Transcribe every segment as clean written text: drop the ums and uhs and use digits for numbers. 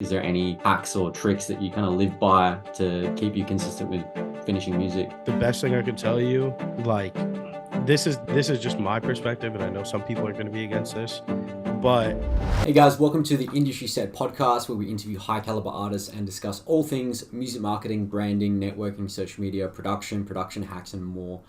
Is there any hacks or tricks that you kind of live by to keep you consistent with finishing music? The best thing I can tell you, like this is just my perspective, and I know some people are going to be against this, but Hey guys, welcome to the Industry Set podcast where we interview high caliber artists and discuss all things music marketing, branding, networking, social media, production hacks, and more.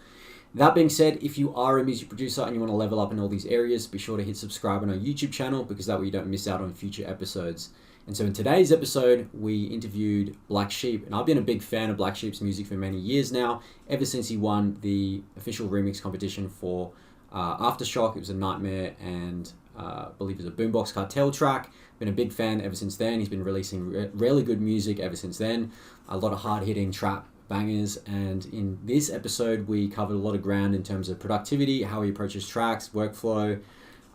That being said, if you are a music producer and you want to level up in all these areas, be sure to hit subscribe on our YouTube channel because that way you don't miss out on future episodes. And so in today's episode, we interviewed Black Sheep, and I've been a big fan of Black Sheep's music for many years now, ever since he won the official remix competition for Aftershock. It was a Nightmare and I believe it was a Boombox Cartel track. Been a big fan ever since then. He's been releasing really good music ever since then. A lot of hard-hitting trap bangers, and in this episode we covered a lot of ground in terms of productivity, how he approaches tracks, workflow,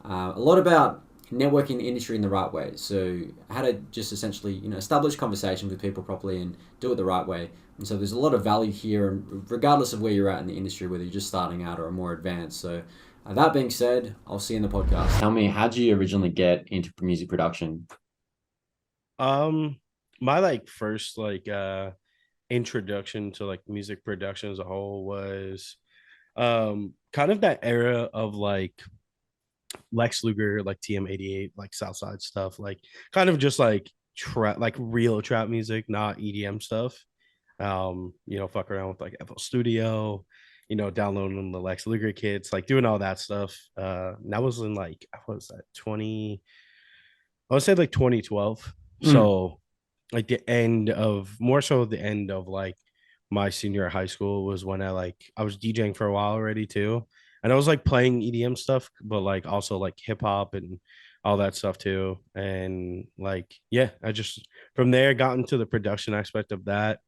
a lot about networking the industry in the right way. So how to just essentially establish conversations with people properly and do it the right way. And so there's a lot of value here, and regardless of where you're at in the industry, whether you're just starting out or more advanced. So that being said, I'll see you in the podcast. Tell me, how did you originally get into music production? um my first introduction to music production as a whole was kind of that era of Lex Luger, like TM88, like Southside stuff, like kind of just trap, like real trap music, not EDM stuff. Fuck around with like FL Studio, downloading the Lex Luger kits, like doing all that stuff. That was in what was that, 20, I would say like 2012. Mm. So like the end of, more so the end of like my senior year of high school was when I was DJing for a while already too. And I was like playing EDM stuff, but like also like hip hop and all that stuff too. And yeah, I just from there got into the production aspect of that.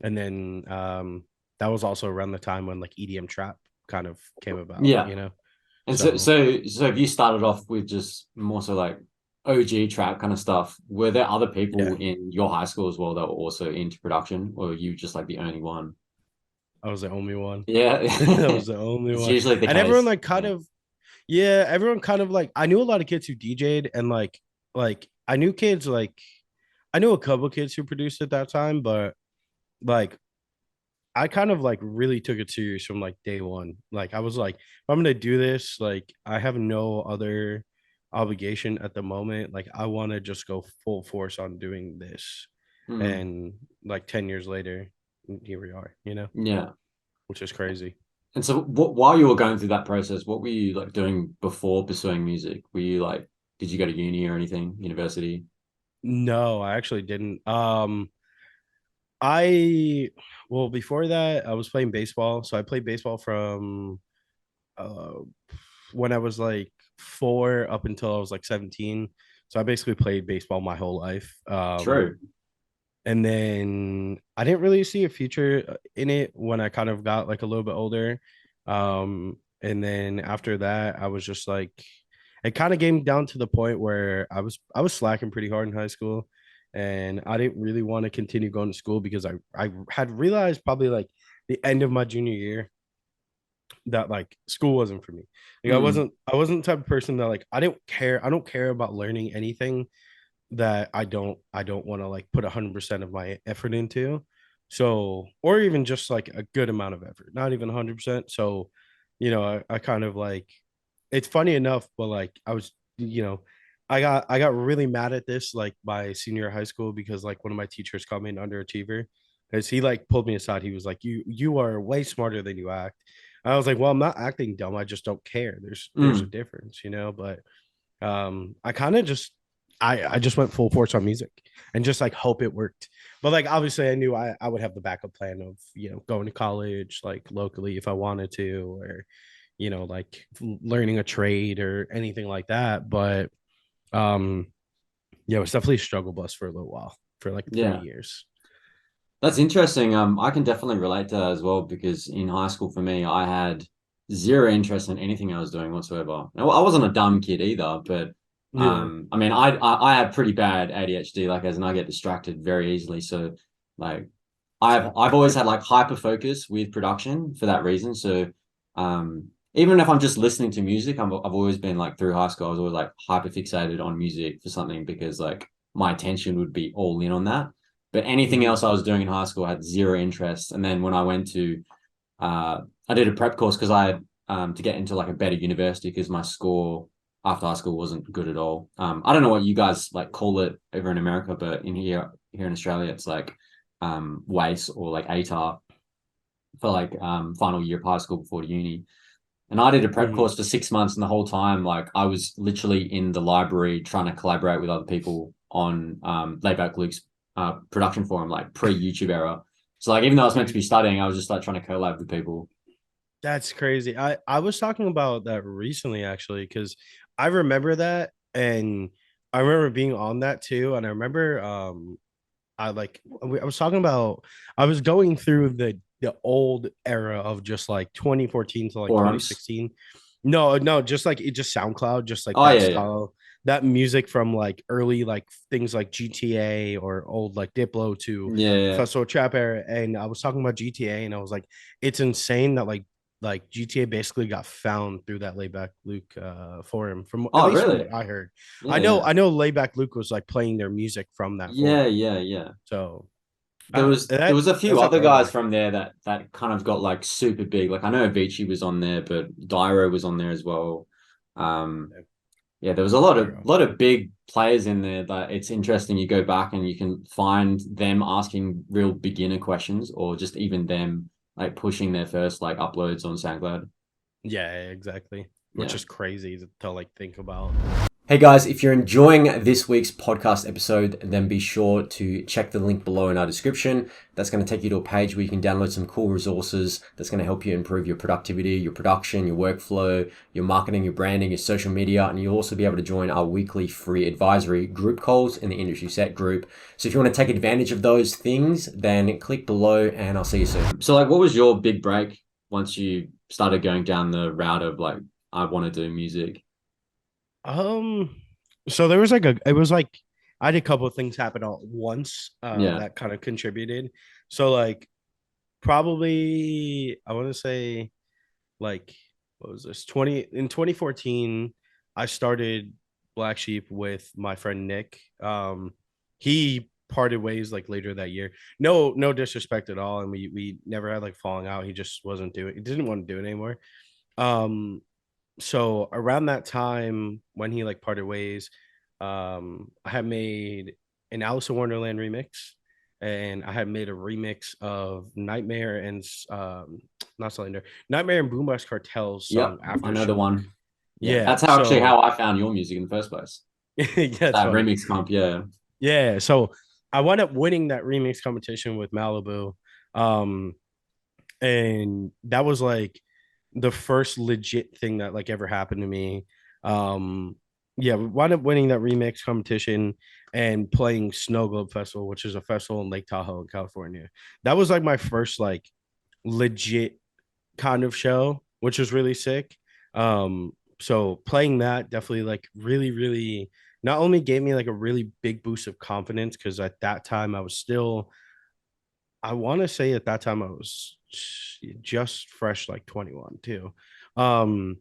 And then that was also around the time when like EDM trap kind of came about, Yeah. you know. And so, So so, so if you started off with just more so like OG trap kind of stuff, were there other people yeah, in your high school as well that were also into production, or were you just like the only one? I was the only one. Yeah, I was the only it's one. usually the And everyone case. like kind Yeah. of, yeah, everyone kind of like, I knew a lot of kids who DJ'd, and like I knew kids like I knew a couple of kids who produced at that time, but like I kind of like really took it serious from like day one. Like I was like, if I'm gonna do this, like I have no other obligation at the moment. Like I want to just go full force on doing this. Mm. And like 10 years later, here we are, Yeah. which is crazy. And so, while you were going through that process, what were you like doing before pursuing music? Were you like, did you go to uni or anything, university? No, I actually didn't. I well, before that, I was playing baseball. So I played baseball from uh when I was like 4 up until I was like 17. So I basically played baseball my whole life. True. And then I didn't really see a future in it when I kind of got like a little bit older. And then after that, I was just like, it kind of came down to the point where I was slacking pretty hard in high school, and I didn't really want to continue going to school because I had realized probably like the end of my junior year that like school wasn't for me. Like I Mm. wasn't I wasn't the type of person that like I don't care about learning anything that I don't want to like put 100% of my effort into. So, or even just like a good amount of effort, not even 100%. So, I kind of like, it's funny enough, but like I was, I got really mad at this like by senior year of high school because like one of my teachers called me an underachiever because he like pulled me aside. He was like, you are way smarter than you act. I was like, well, I'm not acting dumb. I just don't care. There's a Mm. difference. But I kind of just I just went full force on music and just like hope it worked. But like obviously I knew I would have the backup plan of going to college like locally if I wanted to, or like learning a trade or anything like that. But um yeah, it was definitely a struggle bus for a little while, for like three Yeah. years. That's interesting. I can definitely relate to that as well because in high school for me, I had zero interest in anything I was doing whatsoever. Now, I wasn't a dumb kid either, but Yeah. I mean, I have pretty bad ADHD, like as in I get distracted very easily. So, like, I've always had like hyper focus with production for that reason. So, even if I'm just listening to music, I've always been like through high school, I was always like hyper fixated on music for something because like my attention would be all in on that. But anything else I was doing in high school, I had zero interest. And then when I went to, I did a prep course because I had to get into like a better university because my score after high school wasn't good at all. I don't know what you guys like call it over in America, but in here in Australia, it's like WACE or like ATAR for like final year of high school before uni. And I did a prep course for 6 months, and the whole time, like I was literally in the library trying to collaborate with other people on Layback Luke's production forum, like pre-YouTube era. So like even though I was meant to be studying, I was just like trying to collab with people. That's crazy. I was talking about that recently actually because I remember that and I remember being on that too. And I remember I was talking about I was going through the old era of just like 2014 to like Forums. 2016. No, just like it just SoundCloud, just like Oh that yeah, style, that music from like early like things like GTA or old like Diplo to yeah. Festival Trap era. And I was talking about GTA and I was like, it's insane that like GTA basically got found through that Layback Luke forum from at Oh least from really? what I heard. Yeah, yeah. I know Layback Luke was like playing their music from that Yeah, forum. yeah, yeah. So There was a few that's other guys incredible. from there that kind of got like super big. Like I know Avicii was on there, but Dyro was on there as well. Um, yeah, there was a lot of big players in there that it's interesting. You go back and you can find them asking real beginner questions, or just even them like pushing their first like uploads on SoundCloud. Yeah, exactly. Which Yeah. is crazy to like think about. Hey guys, if you're enjoying this week's podcast episode, then be sure to check the link below in our description. That's going to take you to a page where you can download some cool resources that's going to help you improve your productivity, your production, your workflow, your marketing, your branding, your social media, and you'll also be able to join our weekly free advisory group calls in the Industry Set group. So if you want to take advantage of those things, then click below and I'll see you soon. So like, what was your big break once you started going down the route of like, I want to do music? Um, so there was like it was like I had a couple of things happen all at once Yeah. that kind of contributed. So like probably I want to say like what was this 20 in 2014 I started Black Sheep with my friend Nick. He parted ways like later that year. No disrespect at all, and we never had like falling out. He just wasn't doing, he didn't want to do it anymore. um so around that time when he like parted ways, I had made an Alice in Wonderland remix, and I had made a remix of Nightmare and not Cylinder, Nightmare and Boombox Cartel's Yep. song I know the Aftershock. one. Yeah. Yeah, That's how actually so how I found your music in the first place. yeah, it's That funny. remix comp. Yeah. Yeah, so I wound up winning that remix competition with Malibu. Um, and that was like the first legit thing that like ever happened to me. um yeah, we wound up winning that remix competition and playing Snow Globe Festival, which is a festival in Lake Tahoe in California. That was like my first like legit kind of show, which was really sick. So playing that definitely like really not only gave me like a really big boost of confidence because at that time I was still, I want to say at that time I was just fresh like 21 too. Um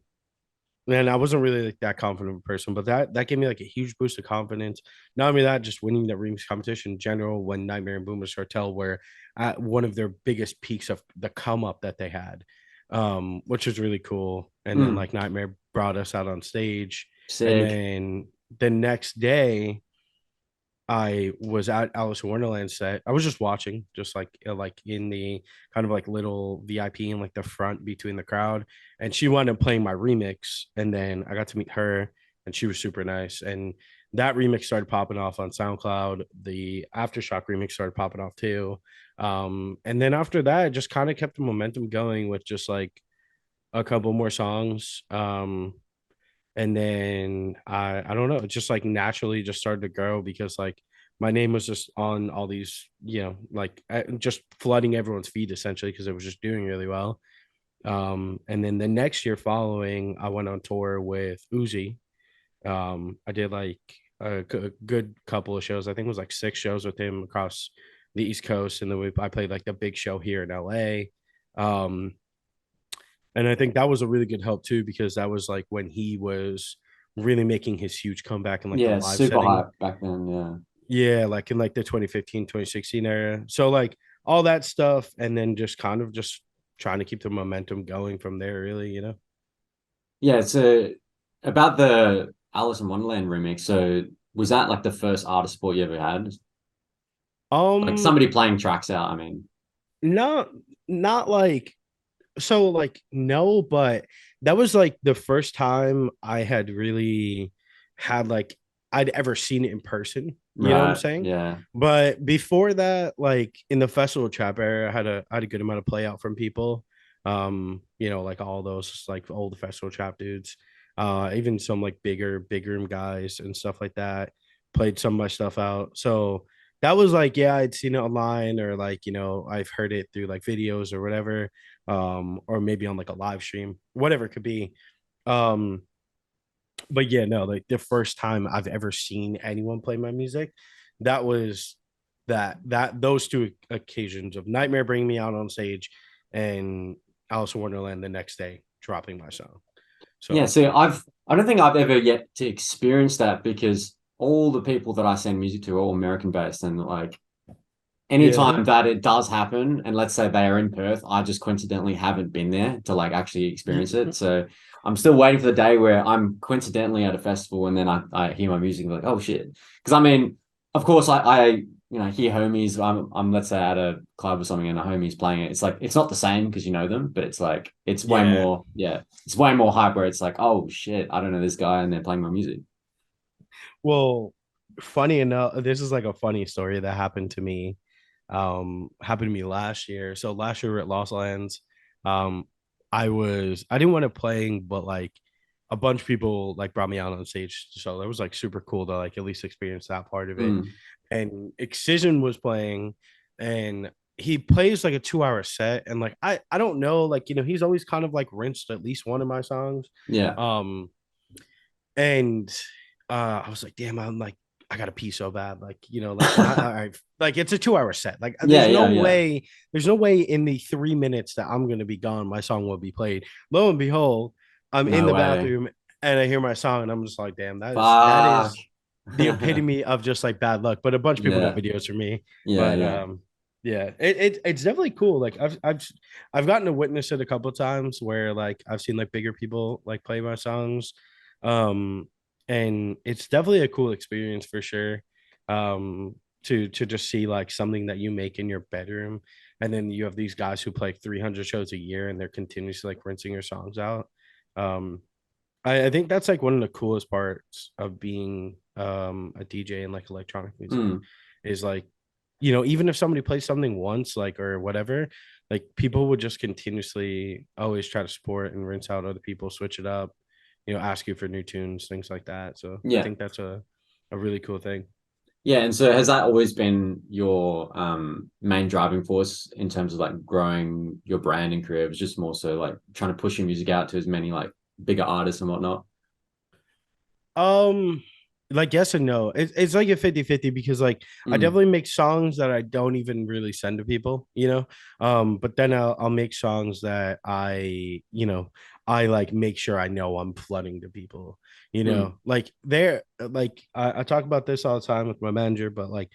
and I wasn't really like that confident of a person, but that gave me like a huge boost of confidence. Not only that, just winning the remix competition in general when Nightmare and Boomer's Cartel were at one of their biggest peaks of the come up that they had, which was really cool. And then Mm, like Nightmare brought us out on stage, and sick. then the next day I was at Alice in Wonderland set. I was just watching, just like in the kind of like little VIP in like the front between the crowd. And she wound up playing my remix. And then I got to meet her and she was super nice. And that remix started popping off on SoundCloud. The Aftershock remix started popping off too. And then after that, it just kind of kept the momentum going with just like a couple more songs. And then I don't know, it just like naturally just started to grow because like my name was just on all these, like just flooding everyone's feed essentially because it was just doing really well. And then the next year following, I went on tour with Uzi. I did like a good couple of shows. I think it was like 6 shows with him across the East Coast, and then I played like the big show here in LA. Um, and I think that was a really good help too, because that was like when he was really making his huge comeback in like the Yeah, live super setting. hype back then. Yeah. Yeah, like in like the 2015, 2016 era. So like all that stuff, and then just kind of just trying to keep the momentum going from there, really, you know. Yeah, so about the Alice in Wonderland remix. So was that like the first artist sport you ever had? Like Um, somebody playing tracks out, I mean. not not like so like no, but that was like the first time I had really had like I'd ever seen it in person. You know what I'm Right. saying? Yeah. But before that, like in the festival trap era, I had a good amount of play out from people. Like all those like old festival trap dudes, even some like big room guys and stuff like that played some of my stuff out. So that was like, yeah, I'd seen it online or like, I've heard it through like videos or whatever, or maybe on like a live stream, whatever it could be. Um, but yeah, no, like the first time I've ever seen anyone play my music, that was that those two occasions of Nightmare bringing me out on stage and Alice in Wonderland the next day dropping my song. Yeah, So so I don't think I've ever yet to experience that because all the people that I send music to are all American based and like yeah, anytime that it does happen, and let's say they are in Perth, I just coincidentally haven't been there to like actually experience it. So I'm still waiting for the day where I'm coincidentally at a festival and then I hear my music and be like, oh shit. Because I mean, of course I hear homies. I'm let's say at a club or something and a homie's playing it. It's like it's not the same because you know them, but it's like it's way yeah. more, yeah, it's way more hype where it's like, oh shit, I don't know this guy and they're playing my music. Well, funny enough, this is like a funny story that happened to me last year. So last year we were at Lost Lands. Um, I didn't want to playing, but like a bunch of people like brought me out on stage. So that was like super cool to like at least experience that part of it. Mm, And Excision was playing and he plays like a 2 hour set. And like I don't know, like he's always kind of like rinsed at least one of my songs. yeah. Um and I was like, damn, I'm like, I gotta pee so bad. Like, like not like it's a 2 hour set. Like Yeah, yeah, yeah. there's no way in the 3 minutes that I'm gonna be gone, my song will be played. Lo and behold, I'm in No the way. bathroom and I hear my song and I'm just like, damn, that Fuck. is the epitome of just like bad luck. But a bunch of people got Yeah, videos for me. yeah, But yeah. yeah, it's definitely cool. Like I've gotten to witness it a couple of times where like I've seen like bigger people like play my songs. Um and it's definitely a cool experience for sure. To just see like something that you make in your bedroom and then you have these guys who play like 300 shows a year and they're continuously like rinsing your songs out. um I think that's like one of the coolest parts of being a DJ in like electronic music Mm. is like, even if somebody plays something once, like or whatever, like people would just continuously always try to support and rinse out other people, switch it up, ask you for new tunes, things like that. So I Yeah. think that's a really cool thing. Yeah. And so has that always been your main driving force in terms of like growing your brand and career? It was just more so like trying to push your music out to as many like bigger artists and whatnot. Um, like yes and no. It's like a 50-50 because like I Mm. definitely make songs that I don't even really send to people. But then I'll make songs that I like make sure I know I'm flooding to people. Mm. Like I talk about this all the time with my manager, but like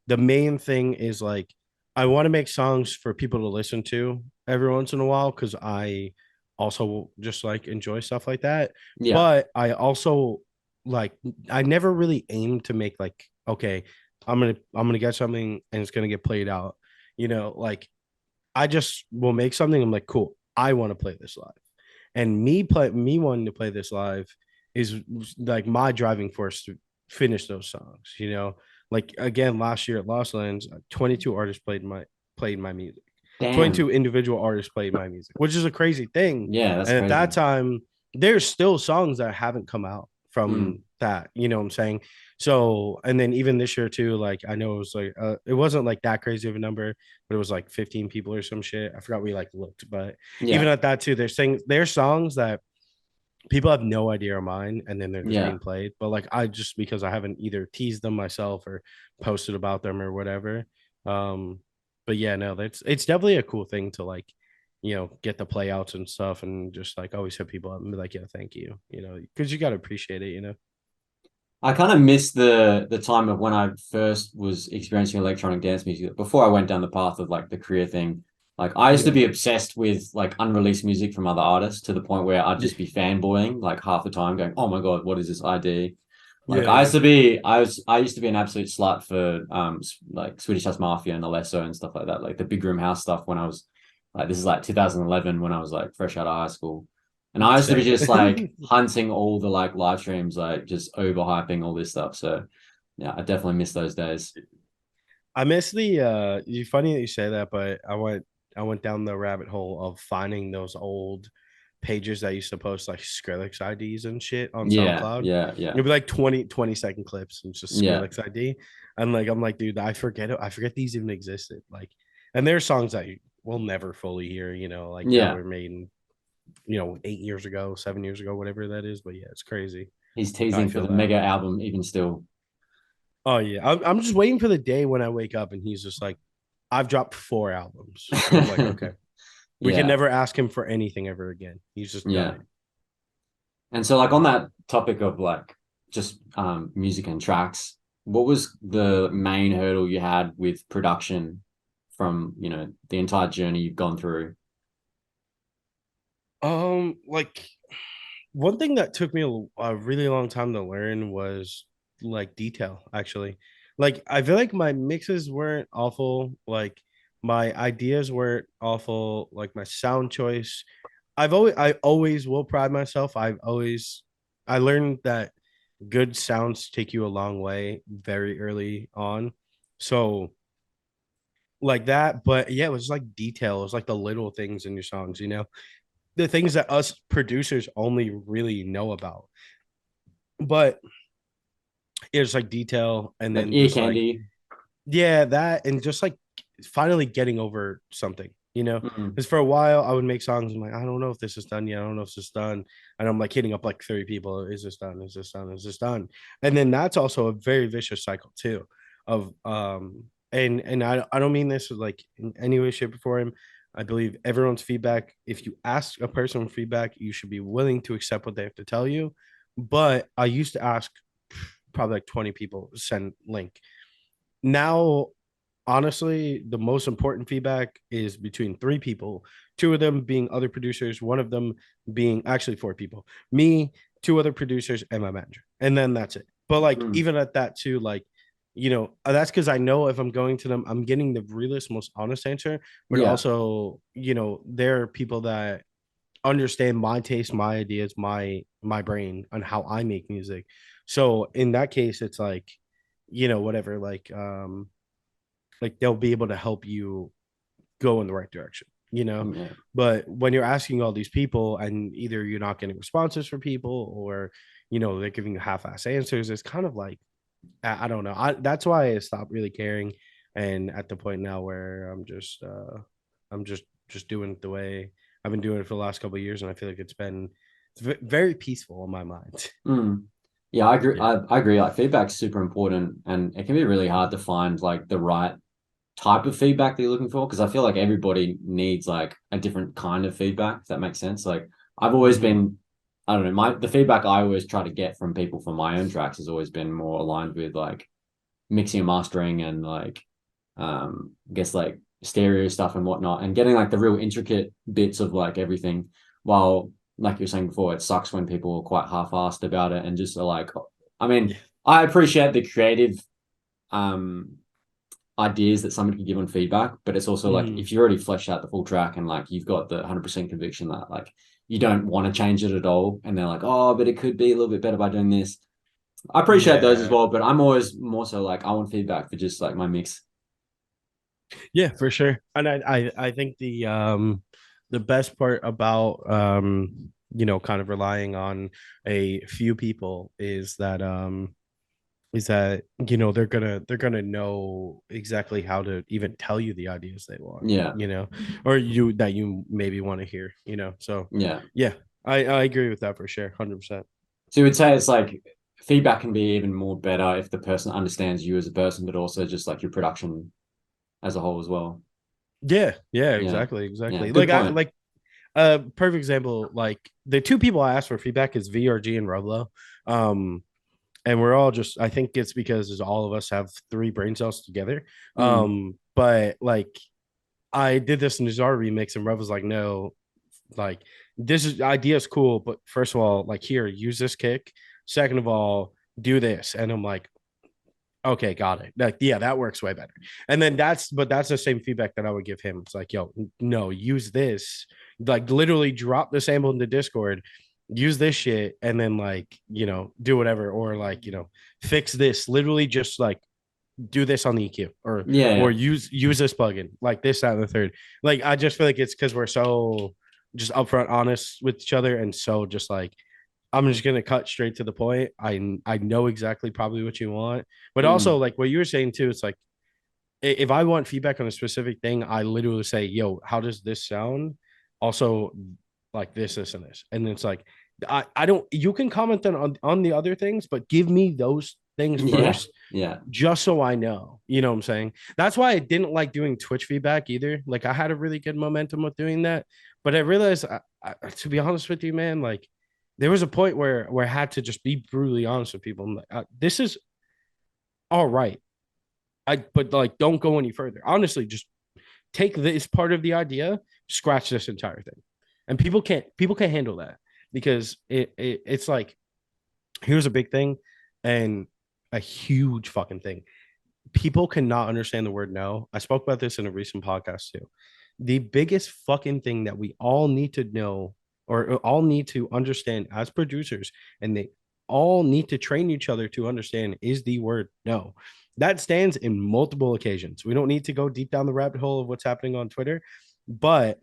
the main thing is like I want to make songs for people to listen to every once in a while because I also just like enjoy stuff like that. Yeah. But I also like I never really aimed to make like okay, I'm gonna get something and it's gonna get played out. Like I just will make something. I'm like, cool, I want to play this live. And me wanting to play this live is like my driving force to finish those songs. Like again, last year at Lost Lands, 22 artists played my music. Damn. 22 individual artists played my music, which is a crazy thing. Yeah, that's And at that crazy. time, there's still songs that haven't come out Mm. from that. You know what I'm saying? So, and then even this year too, like I know it was like it wasn't like that crazy of a number, but it was like 15 people or some shit. I forgot we like looked, but even Yeah. at that too, there's songs that people have no idea are mine, and then they're just Yeah. being played. But like I just because I haven't either teased them myself or posted about them or whatever. Um, but yeah, no, that's it's definitely a cool thing to like, get the playouts and stuff, and just like always hit people up and be like, yeah, thank you, because you gotta appreciate it. I kind of miss the time of when I first was experiencing electronic dance music before I went down the path of like the career thing. Like I used to Yeah. be obsessed with like unreleased music from other artists to the point where I'd Yeah. just be fanboying like half the time, going, "Oh my God, what is this ID?" Like Yeah. Yeah. I used to be an absolute slut for like Swedish House Mafia and Alesso and stuff like that, like the big room house stuff when I was like this is like 2011 when I was like fresh out of high school. And I used to be Same. just like hunting all the like live streams, like just overhyping all this stuff. So yeah, I definitely miss those days. I miss the you funny that you say that, but I went down the rabbit hole of finding those old pages that used to post like Skrillex IDs and shit on Yeah, SoundCloud. yeah, yeah, It'd be like 20-second clips and it's just yeah. Skrillex ID. And like I'm like, dude, I forget it. I forget these even existed. Like, and there are songs that we'll never fully hear, like that Yeah. were made in, 8 years ago, 7 years ago, whatever that is. But yeah, it's crazy. He's I teasing for feel the that. mega album even still. Oh yeah, I'm just waiting for the day when I wake up and he's just like, I've dropped 4 albums, and I'm like, okay, we can Yeah, never ask him for anything ever again. He's just done yeah. it. And so like on that topic of like just music and tracks, what was the main hurdle you had with production from, the entire journey you've gone through? Like one thing that took me a really long time to learn was like detail. Actually, like I feel like my mixes weren't awful. Like my ideas weren't awful. Like my sound choice, I always will pride myself. I learned that good sounds take you a long way very early on. So like that, but yeah, it was like detail. It was like the little things in your songs, the things that us producers only really know about. But it's like detail and Like then ear just like, candy. yeah, that and just like finally getting over something. Mm, Because for a while I would make songs. I'm like, I don't know if this is done yet. I don't know if this is done. And I'm like hitting up like 30 people. Is this done? Is this done? Is this done? And then that's also a very vicious cycle too of and I don't mean this like in any way, shape, or form. I believe everyone's feedback. If you ask a person feedback, you should be willing to accept what they have to tell you. But I used to ask probably like 20 people send link. Now honestly, the most important feedback is between 3 people, two of them being other producers, one of them being actually 4 people, me, two other producers, and my manager. And then that's it. But like, mm. even at that, too, like, that's because I know if I'm going to them, I'm getting the realest, most honest answer. But Yeah, also, there are people that understand my taste, my ideas, my brain on how I make music. So in that case, it's like, whatever, like they'll be able to help you go in the right direction. yeah. But when you're asking all these people and either you're not getting responses from people or they're giving you half-ass answers, it's kind of like I don't know. That's why I stopped really caring, and at the point now where I'm just doing it the way I've been doing it for the last couple of years, and I feel like it's very peaceful in my mind. Mm. Yeah, I agree. Yeah. I agree. Like feedback's super important and it can be really hard to find like the right type of feedback that you're looking for because I feel like everybody needs like a different kind of feedback, if that makes sense. Like I've always Mm-hmm. been, I don't know, the feedback I always try to get from people for my own tracks has always been more aligned with like mixing and mastering and like I guess like stereo stuff and whatnot and getting like the real intricate bits of like everything while like you were saying before, it sucks when people are quite half-assed about it and just are like I mean, Yeah. I appreciate the creative um ideas that somebody can give on feedback, but it's also like Mm-hmm. if you already fleshed out the full track and like you've got the 100% conviction that like you don't want to change it at all, and they're like, oh, but it could be a little bit better by doing this. I appreciate those as Yeah. well, but I'm always more so like I want feedback for just like my mix. Yeah, for sure. And I think the best part about kind of relying on a few people is that they're gonna know exactly how to even tell you the ideas they want, Yeah, or you maybe want to hear. So yeah. yeah, I agree with that for sure, 100%. So you would say it's like feedback can be even more better if the person understands you as a person, but also just like your production as a whole as well. Yeah, Yeah, exactly, yeah. exactly. Good Like I point. like perfect example, like the 2 people I asked for feedback is VRG and Roblo. um and we're all just, I think it's because all of us have three brain cells together. Mm. But like I did this in the Czar remix, and Rev was like, no, like this is idea is cool, but first of all, like here, use this kick. Second of all, do this. And I'm like, okay, got it. Like, yeah, that works way better. And then that's the same feedback that I would give him. It's like, yo, no, use this. Like literally drop the sample into Discord, use this shit, and then like, do whatever. Or like, fix this. Literally just like do this on the EQ Yeah, or yeah. use this plugin, like this, that, and the third. Like I just feel like it's because we're so just upfront honest with each other, and so just like I'm just gonna cut straight to the point. I know exactly probably what you want, but also Mm. like what you were saying too. It's like if I want feedback on a specific thing, I literally say, "Yo, how does this sound?" Also, like this, and this, and it's like I don't. You can comment on the other things, but give me those things Yeah, first, yeah. just so I know. You know what I'm saying? That's why I didn't like doing Twitch feedback either. Like I had a really good momentum with doing that, but I realized, to be honest with you, man, like there was a point where I had to just be brutally honest with people. I'm like, this is all right. But like don't go any further. Honestly, just take this part of the idea, scratch this entire thing. And people can't handle that because it's like here's a big thing and a huge fucking thing. People cannot understand the word no. I spoke about this in a recent podcast too. The biggest fucking thing that we all need to know or all need to understand as producers, and they all need to train each other to understand, is the word no. That stands in multiple occasions. We don't need to go deep down the rabbit hole of what's happening on Twitter, but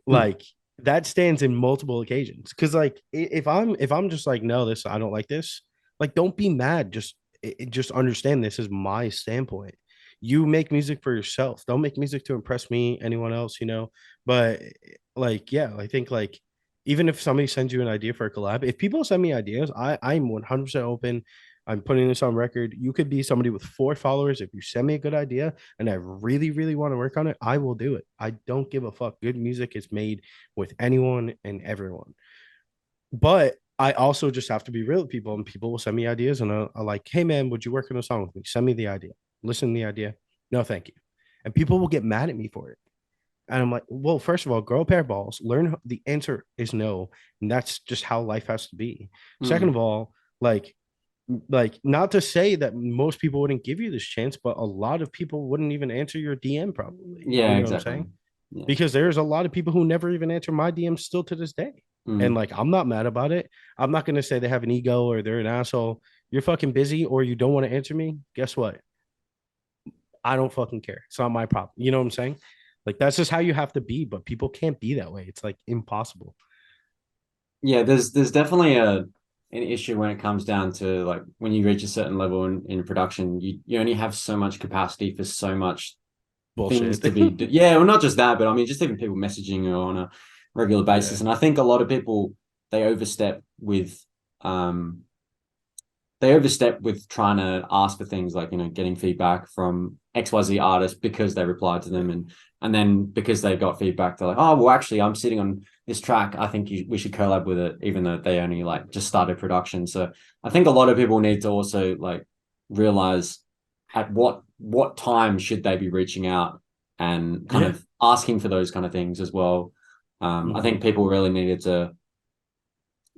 Hmm. like that stands in multiple occasions. Because like if I'm just like, no, this, I don't like this, like don't be mad, just understand this is my standpoint. You make music for yourself, don't make music to impress me, anyone else. But like, yeah, I think like even if somebody sends you an idea for a collab, if people send me ideas, I'm 100% open. I'm putting this on record. You could be somebody with 4 followers. If you send me a good idea and I really, really want to work on it, I will do it. I don't give a fuck. Good music is made with anyone and everyone. But I also just have to be real with people, and people will send me ideas, and I'll like, hey man, would you work on a song with me? Send me the idea. Listen to the idea. No, thank you. And people will get mad at me for it. And I'm like, well, first of all, grow a pair of balls. Learn the answer is no, and that's just how life has to be. Second Mm. of all, like not to say that most people wouldn't give you this chance, but a lot of people wouldn't even answer your DM probably. Yeah, You know what I'm exactly. saying? Yeah. Because there's a lot of people who never even answer my DMs still to this day. And Mm. like I'm not mad about it. I'm not gonna say they have an ego or they're an asshole. You're fucking busy or you don't want to answer me. Guess what? I don't fucking care. It's not my problem. You know what I'm saying? Like that's just how you have to be, but people can't be that way. It's like impossible. Yeah, there's definitely an issue when it comes down to like when you reach a certain level in production, you only have so much capacity for so much things Bullshit. to be yeah, well not just that, but I mean just even people messaging you on a regular Yeah. basis. And I think a lot of people they overstep with um trying to ask for things like getting feedback from XYZ artists because they replied to them, and then because they got feedback they're like, oh well actually I'm sitting on this track, I think we should collab with it, even though they only like just started production. So I think a lot of people need to also like realize at what time should they be reaching out and kind Yeah. of asking for those kind of things as well. I Mm-hmm. think people really needed to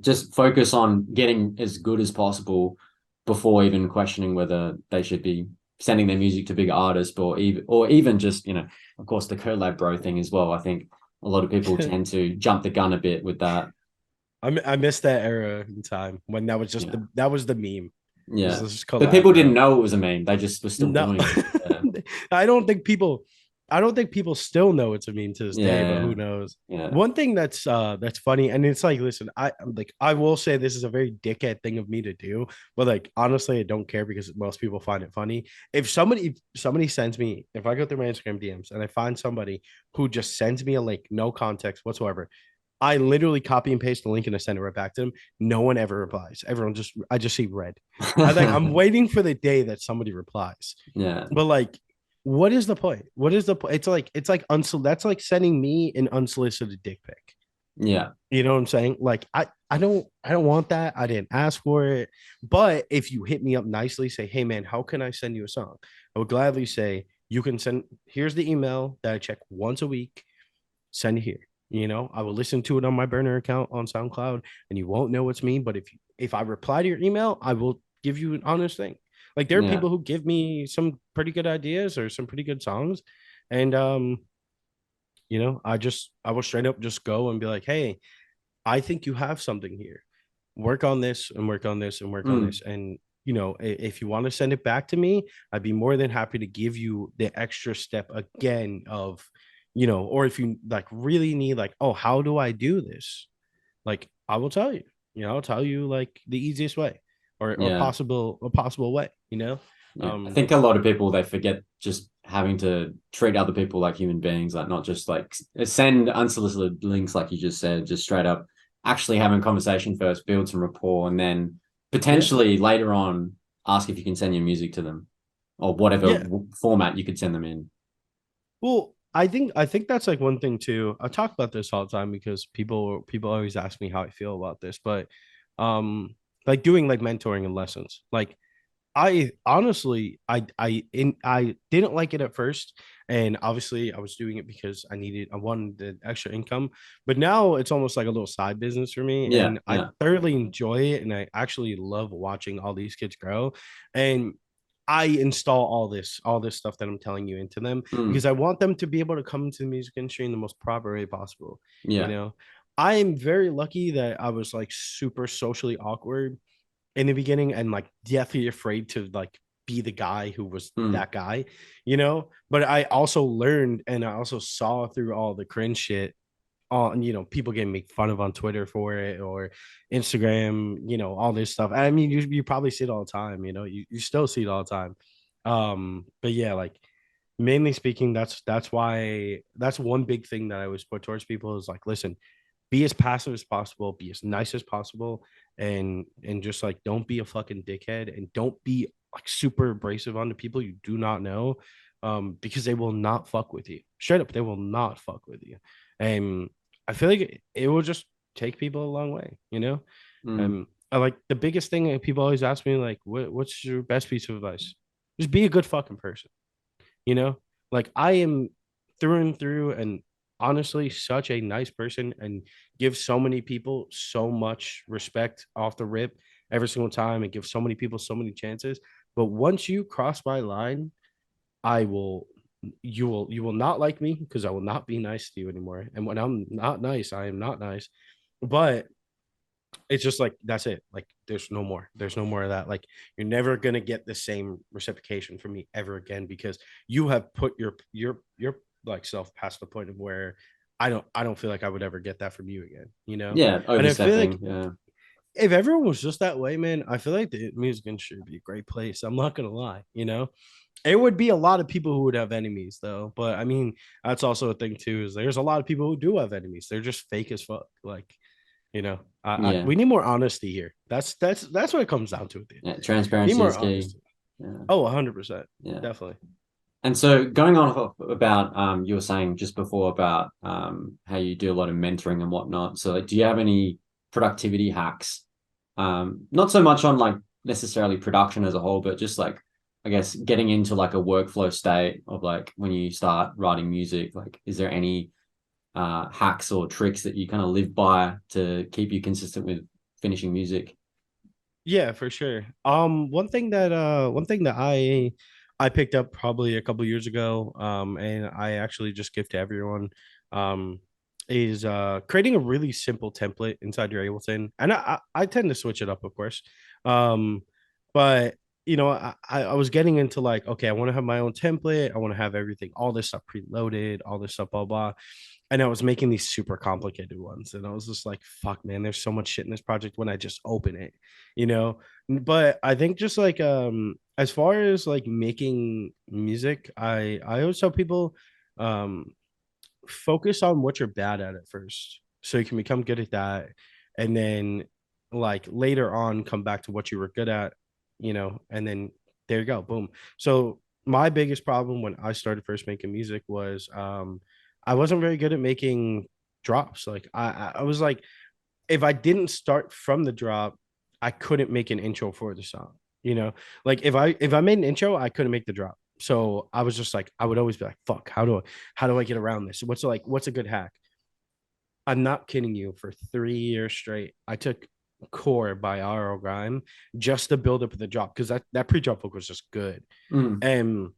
just focus on getting as good as possible before even questioning whether they should be sending their music to big artists, or even just of course the collab bro thing as well. I think a lot of people tend to jump the gun a bit with that. I missed that era in time when that was just Yeah, that was the meme. This yeah. is But collab, people didn't bro. know it was a meme. They just were still No, doing it. Yeah, I don't think people, I don't think people still know it's a meme to this day, but yeah, who knows? yeah. One thing that's funny, and it's like, listen, I will say this is a very dickhead thing of me to do, but like honestly, I don't care because most people find it funny. If somebody sends me, if I go through my Instagram DMs and I find somebody who just sends me a link, no context whatsoever, I literally copy and paste the link and I send it right back to them. No one ever replies. I just see red. I'm waiting for the day that somebody replies. Yeah, But like, what is the point? What is the point? That's like sending me an unsolicited dick pic. yeah, You know what I'm saying? Like, I I don't want that. I didn't ask for it. But if you hit me up nicely, say, hey man, how can I send you a song? I would gladly say, you can send, here's the email that I check once a week, send it here. I will listen to it on my burner account on SoundCloud, and you won't know it's me. But if I reply to your email, I will give you an honest thing. Like there are Yeah. people who give me some pretty good ideas or some pretty good songs, and I will straight up just go and be like, hey, I think you have something here. Work on this and work on this and work on Mm. this. And if you want to send it back to me, I'd be more than happy to give you the extra step again of, or if you like really need like, oh, how do I do this? Like I will tell you. I'll tell you like the easiest way or Yeah. possible way, Yeah. I think a lot of people, they forget just having to treat other people like human beings, like not just like send unsolicited links, like you just said, just straight up actually having a conversation first, build some rapport, and then Yeah. potentially later on ask if you can send your music to them or whatever Yeah. format you could send them in. Well, I think that's like one thing too. I talk about this all the time because people always ask me how I feel about this, but like doing like mentoring and lessons. Like I honestly I didn't like it at first, and obviously I was doing it because I wanted the extra income, but now it's almost like a little side business for me, Yeah. and I Yeah. thoroughly enjoy it, and I actually love watching all these kids grow. And I install all this stuff that I'm telling you into them Mm. because I want them to be able to come into the music industry in the most proper way possible. You Yeah. know, I am very lucky that I was like super socially awkward in the beginning and like deathly afraid to like be the guy who was Mm. that guy. But I also learned and I also saw through all the cringe shit on people getting made fun of on Twitter for it or Instagram, all this stuff. I mean, you probably see it all the time, you still see it all the time. But yeah, like mainly speaking, that's why that's one big thing that I always put towards people is like, listen, be as passive as possible, be as nice as possible, and just like don't be a fucking dickhead and don't be like super abrasive on the people you do not know, because they will not fuck with you. Straight up, they will not fuck with you. And I feel like it will just take people a long way. Mm. I like the biggest thing that people always ask me, like, what's your best piece of advice? Just be a good fucking person you know like I am through and through and honestly such a nice person and give so many people so much respect off the rip every single time and give so many people so many chances, but once you cross my line, I will you will not like me because I will not be nice to you anymore, and when I'm not nice, I am not nice. But it's just like that's it. Like there's no more of that. Like you're never gonna get the same reciprocation from me ever again because you have put your like self past the point of where I don't feel like I would ever get that from you again. Yeah. And I feel like Overstepping. Yeah. if everyone was just that way, man, I feel like the music industry would be a great place. I'm not gonna lie. It would be a lot of people who would have enemies though, but I mean that's also a thing too, is there's a lot of people who do have enemies. They're just fake as fuck. Like Yeah. we need more honesty here. That's what it comes down to at the end Yeah. of the day. Need Transparency more is key. honesty. Yeah. Oh, 100%. Yeah. Definitely. And so going on about you were saying just before about how you do a lot of mentoring and whatnot. So like, do you have any productivity hacks? Not so much on like necessarily production as a whole, but just like I guess getting into like a workflow state of like when you start writing music, like is there any hacks or tricks that you kind of live by to keep you consistent with finishing music? Yeah, for sure. One thing that I picked up probably a couple years ago, and I actually just give to everyone, um, is creating a really simple template inside your Ableton. And I tend to switch it up, of course. Um, but I was getting into like, okay, I want to have my own template, I want to have everything, all this stuff preloaded, all this stuff, blah blah. And I was making these super complicated ones. And I was just like, fuck, man, there's so much shit in this project when I just open it, you know? But I think just like as far as like making music, I always tell people um focus on what you're bad at first. So you can become good at that. And then like later on come back to what you were good at, and then there you go, boom. So my biggest problem when I started first making music was I wasn't very good at making drops. Like I was like if I didn't start from the drop, I couldn't make an intro for the song. You know, like if I made an intro, I couldn't make the drop. So I was just like, I would always be like, fuck, how do I get around this? What's a good hack? I'm not kidding you. For 3 years straight, I took Core by R.L. Grime just to build up the drop because that pre-drop book was just good. Mm. And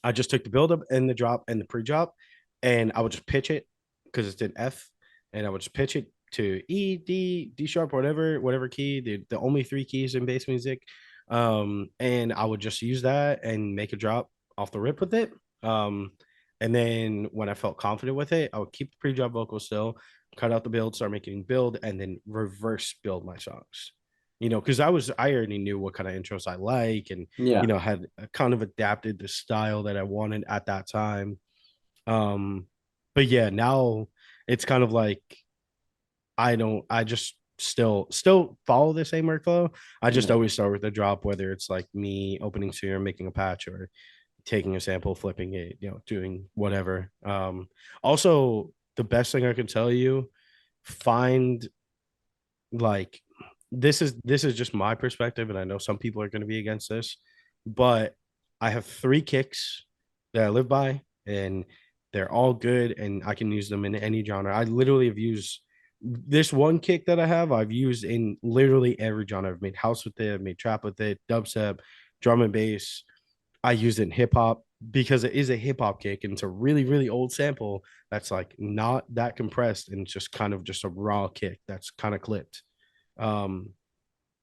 I just took the build up and the drop and the pre-drop, and I would just pitch it because it's in F, and I would just pitch it to E, D sharp, whatever key. The only three keys in bass music. And I would just use that and make a drop off the rip with it. And then when I felt confident with it, I would keep the pre-drop vocal still, cut out the build, start making build, and then reverse build my songs. Because I already knew what kind of intros I like, and Yeah. had kind of adapted the style that I wanted at that time. But yeah, now it's kind of like I just still follow the same workflow. I just Yeah. always start with the drop, whether it's like me opening Seer, making a patch, or taking a sample, flipping it, doing whatever. Also, the best thing I can tell you, find like this is just my perspective, and I know some people are going to be against this, but I have three kicks that I live by, and they're all good, and I can use them in any genre. I literally have used this one kick that I have. I've used in literally every genre. I've made house with it, I've made trap with it, dubstep, drum and bass. I use it in hip hop because it is a hip hop kick, and it's a really really old sample that's like not that compressed, and just kind of just a raw kick that's kind of clipped. um,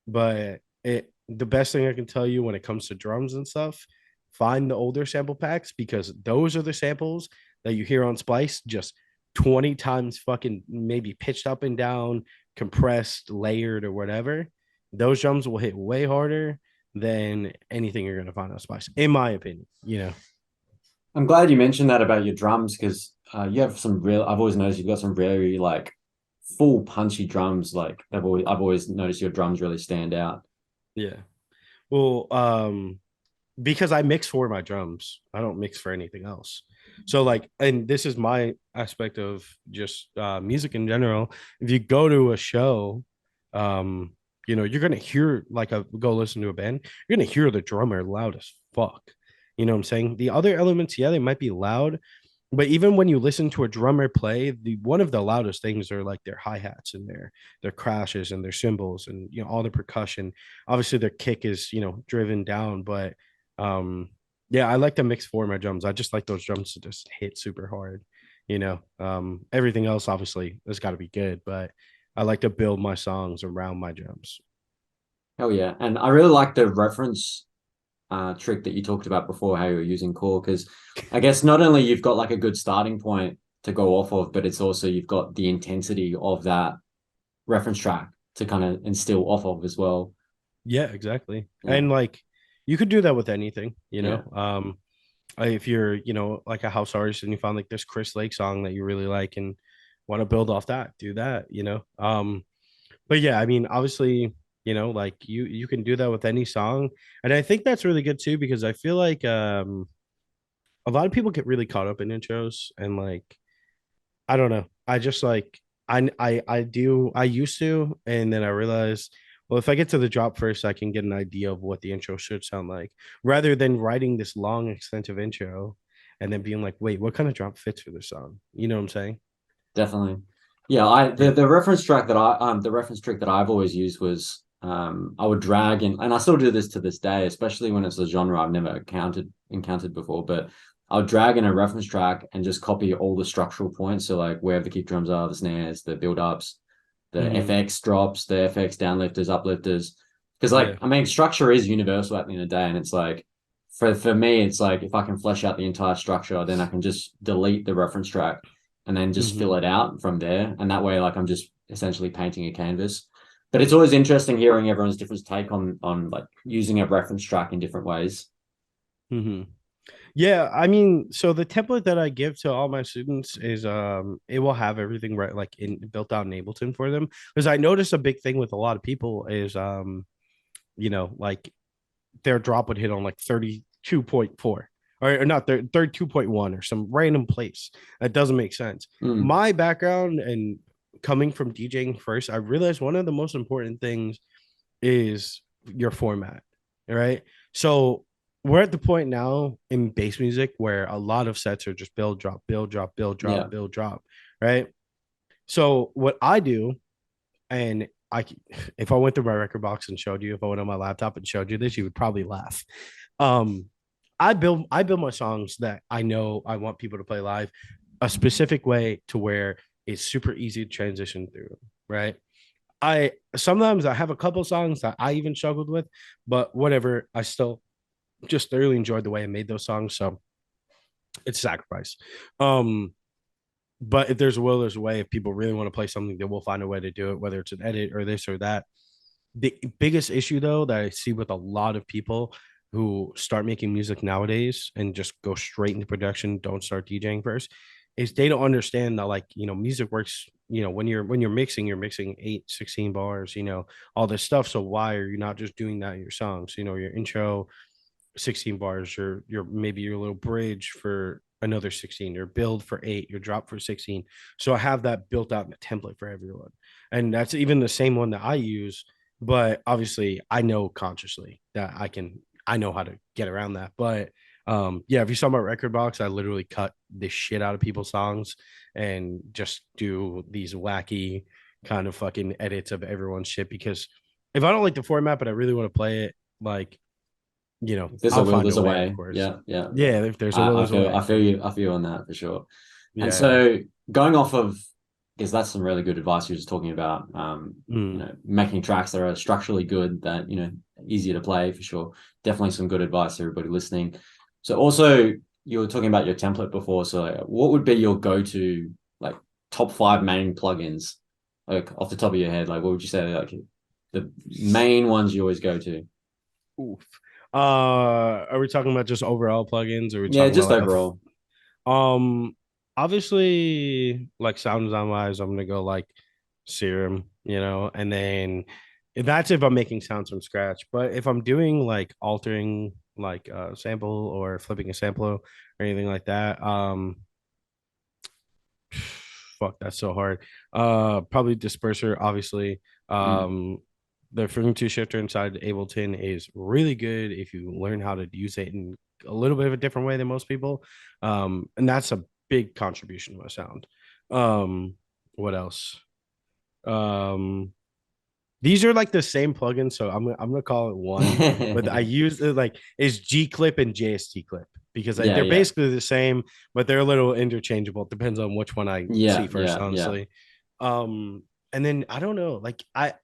but the best thing I can tell you when it comes to drums and stuff, find the older sample packs, because those are the samples that you hear on Splice just 20 times fucking maybe pitched up and down, compressed, layered, or whatever. Those drums will hit way harder than anything you're gonna find on Splice, in my opinion. I'm glad you mentioned that about your drums because you have some real. I've always noticed you've got some really like full punchy drums. Like I've always noticed your drums really stand out. Yeah. Well, because I mix for my drums. I don't mix for anything else. So like, and this is my aspect of just music in general. If you go to a show, um, you're gonna hear like a go listen to a band, you're gonna hear the drummer loud as fuck. You know what I'm saying? The other elements, yeah, they might be loud, but even when you listen to a drummer play, the one of the loudest things are like their hi-hats and their crashes and their cymbals, and all the percussion. Obviously their kick is driven down, but yeah, I like to mix for my drums. I just like those drums to just hit super hard. Everything else obviously has got to be good, but I like to build my songs around my drums. Hell yeah. And I really like the reference trick that you talked about before, how you were using core, because I guess not only you've got like a good starting point to go off of, but it's also you've got the intensity of that reference track to kind of instill off of as well. Yeah, exactly. Yeah. And like you could do that with anything. Yeah. If you're like a house artist and you found like this Chris Lake song that you really like and want to build off that, do that. But yeah, I mean, obviously, like you can do that with any song, and I think that's really good too, because I feel like a lot of people get really caught up in intros, and like I don't know, I just like I used to, and then I realized, well, if I get to the drop first, I can get an idea of what the intro should sound like, rather than writing this long extensive intro and then being like, wait, what kind of drop fits for this song? You know what I'm saying? Definitely. Yeah, I Yeah. the reference track that the reference trick that I've always used was I would drag in, and I still do this to this day, especially when it's a genre I've never encountered before, but I would drag in a reference track and just copy all the structural points. So like where the kick drums are, the snares, the build ups, the Mhm. FX drops, the FX downlifters, uplifters. Because like Yeah. I mean structure is universal at the end of the day, and it's like for me, it's like if I can flesh out the entire structure, then I can just delete the reference track and then just Mhm. fill it out from there. And that way, like I'm just essentially painting a canvas. But it's always interesting hearing everyone's different take on like using a reference track in different ways. Mhm. Yeah, I mean, so the template that I give to all my students is it will have everything right like in built out in Ableton for them. Because I notice a big thing with a lot of people is like their drop would hit on like 32.4, or not 32.1, or some random place that doesn't make sense. Mm. My background and coming from DJing first, I realized one of the most important things is your format, right? So we're at the point now in bass music where a lot of sets are just build, drop, build, drop, build, Yeah. drop, build, drop, right? So what I do, and I, if I went through my record box and showed you, if I went on my laptop and showed you this, you would probably laugh. Um, I build my songs that I know I want people to play live a specific way to where it's super easy to transition through, right? I sometimes I have a couple songs that I even struggled with, but whatever, I still just thoroughly enjoyed the way I made those songs. So it's a sacrifice. Um, but if there's a will, there's a way. If people really want to play something, they will find a way to do it, whether it's an edit or this or that. The biggest issue though that I see with a lot of people who start making music nowadays and just go straight into production, don't start DJing first, is they don't understand that, like, music works, when you're mixing, you're mixing 8, 16 bars, all this stuff. So why are you not just doing that in your songs? Your intro 16 bars, your maybe your little bridge for another 16, your build for 8, your drop for 16. So I have that built out in a template for everyone. And that's even the same one that I use, but obviously I know consciously that I know how to get around that. But yeah, if you saw my record box, I literally cut the shit out of people's songs and just do these wacky kind of fucking edits of everyone's shit, because if I don't like the format but I really want to play it, like, If there's a I'll will, find there's a a way, of way. course. Yeah, yeah. Yeah, if there's a will, I there's a feel way. I feel you on that for sure. And Yeah. so going off of, because that's some really good advice you're just talking about. Mm. Making tracks that are structurally good, that easier to play for sure. Definitely some good advice to everybody listening. So also you were talking about your template before. So like, what would be your go-to like top 5 main plugins, like off the top of your head? Like what would you say like the main ones you always go to? Oof. Are we talking about just overall plugins, or are we Yeah, talking about just like overall. um obviously, like, sound design wise, I'm gonna go like Serum, and then that's if I'm making sounds from scratch. But if I'm doing like altering like a sample or flipping a sample or anything like that, fuck, that's so hard. Probably disperser, obviously. Mm. The frequency shifter inside Ableton is really good if you learn how to use it in a little bit of a different way than most people. And that's a big contribution to my sound. What else? Um, these are like the same plugin, so I'm gonna call it one, but I use it like is G Clip and JST Clip, because Yeah, they're yeah. basically the same, but they're a little interchangeable. It depends on which one I see Yeah, first, yeah, yeah. honestly. And then I don't know, like I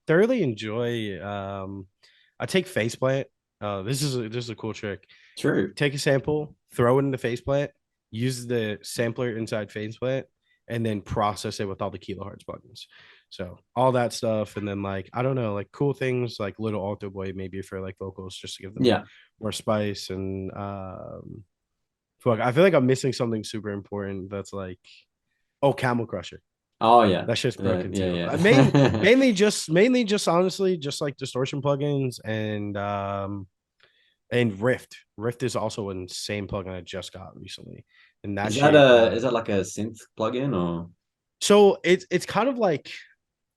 thoroughly enjoy I take faceplant. This is a cool trick. True. Take a sample, throw it in the faceplant, use the sampler inside faceplant, and then process it with all the kilohertz buttons. So all that stuff, and then like I don't know, like cool things like little alto boy maybe for like vocals, just to give them Yeah. more spice. And fuck, I feel like I'm missing something super important. That's like, oh, Camel Crusher. Oh yeah. That shit's broken Yeah, too. yeah. Mainly just honestly, just like distortion plugins and Rift. Rift is also an insane plugin I just got recently, and that Is that shit. a is that like a synth plugin or? So it's kind of like,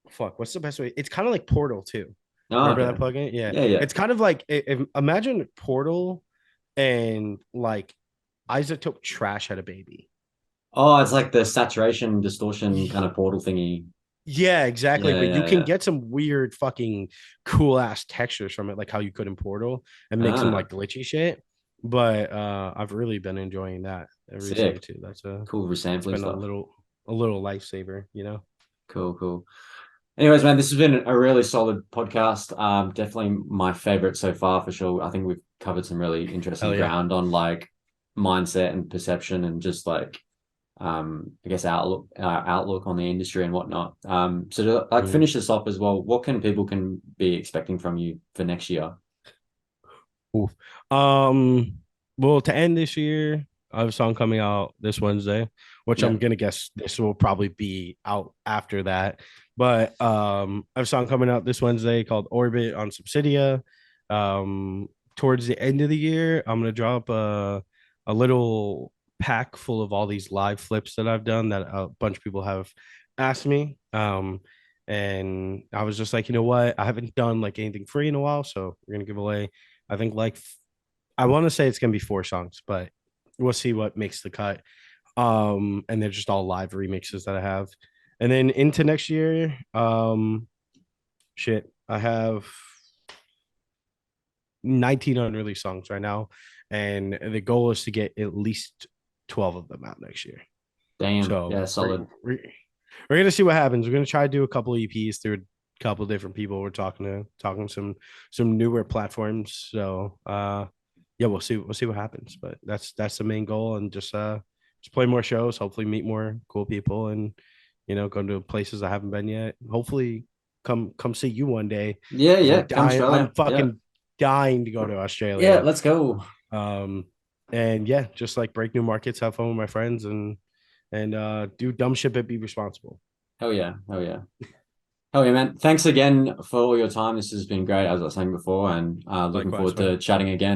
fuck. What's the best way? It's kind of like Portal too. Oh, Remember that okay. plugin? Yeah, Yeah, yeah. it's kind of like, imagine Portal and like Isotope Trash had a baby. Oh, it's like the saturation distortion kind of portal thingy. Yeah, exactly. Yeah, But you yeah, can yeah. get some weird fucking cool ass textures from it, like how you could in Portal, and make some Ah, like glitchy shit. But I've really been enjoying that recently sick. too. Cool It's resampling been a stuff. little lifesaver. Cool, cool. Anyways, man, this has been a really solid podcast. Definitely my favorite so far for sure. I think we've covered some really interesting Hell yeah. ground on like mindset and perception and just like I guess outlook on the industry and whatnot. So to like Mhm. finish this off as well, what can people can be expecting from you for next year? Oof. Um, well, to end this year, I have a song coming out this Wednesday, which Yeah. I'm gonna guess this will probably be out after that. But I have a song coming out this Wednesday called Orbit on Subsidia. Towards the end of the year, I'm gonna drop a little pack full of all these live flips that I've done that a bunch of people have asked me. And I was just like, you know what? I haven't done like anything free in a while, so we're gonna give away. I think like I want to say it's gonna be 4 songs, but we'll see what makes the cut. And they're just all live remixes that I have. And then into next year, shit, I have 19 unreleased songs right now, and the goal is to get at least 12 of them out next year. Damn. So Yeah, solid. we're gonna see what happens. We're gonna try to do a couple EPs through a couple different people. We're talking some newer platforms. So yeah, we'll see what happens. But that's the main goal, and just play more shows, hopefully meet more cool people, and go to places I haven't been yet. Hopefully come see you one day. Yeah, 'Cause yeah. Come Australia. I'm fucking dying to go to Australia. Yeah, let's go. And yeah, just like break new markets, have fun with my friends, and do dumb shit but be responsible. Hell yeah. Hell yeah. Hell yeah, man. Thanks again for all your time. This has been great, as I was saying before, and looking Likewise, forward to man. chatting again.